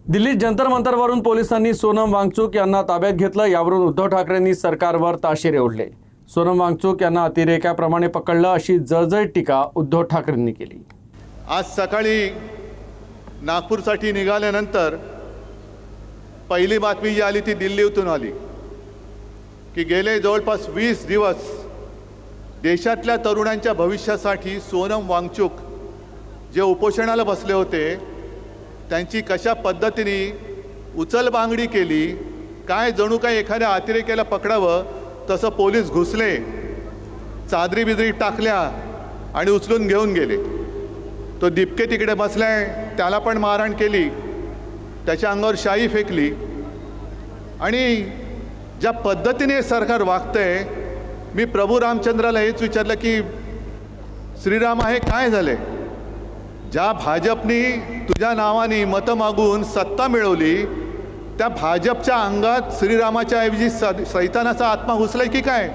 दिल्लीत जंतर मंतरवरून पोलिसांनी सोनम वांगचुक यांना ताब्यात घेतलं। यावरून उद्धव ठाकरेंनी सरकारवर ताशेरे ओढले। सोनम वांगचुक यांना अतिरेक्याप्रमाणे पकडलं अशी जळजळीत टीका उद्धव ठाकरेंनी केली। आज सकाळी नागपूरसाठी निघाल्यानंतर पहिली बातमी जी आली ती दिल्लीतून आली की गेले जवळपास 20 दिवस देशातल्या तरुणांच्या भविष्यासाठी सोनम वांगचुक जे उपोषणाला बसले होते त्यांची कशा पद्धतीने उचलबांगडी केली, काय जणू काय एखाद्या अतिरेक्याला पकडावं तसं पोलीस घुसले, चादरी बिदरी टाकल्या आणि उचलून घेऊन गेले। तो दिपके तिकडे बसलाय, त्याला पण मारहाण केली, त्याच्या अंगावर शाई फेकली। आणि ज्या पद्धतीने सरकार वागतंय, मी प्रभू रामचंद्राला हेच विचारलं की श्रीरामा हे काय झाले? ज्या भाजपनी तुझ्या नावाने मतं मागून सत्ता मिळवली त्या भाजपच्या अंगात श्रीरामाच्या ऐवजी सैतानाचा आत्मा घुसलाय की काय?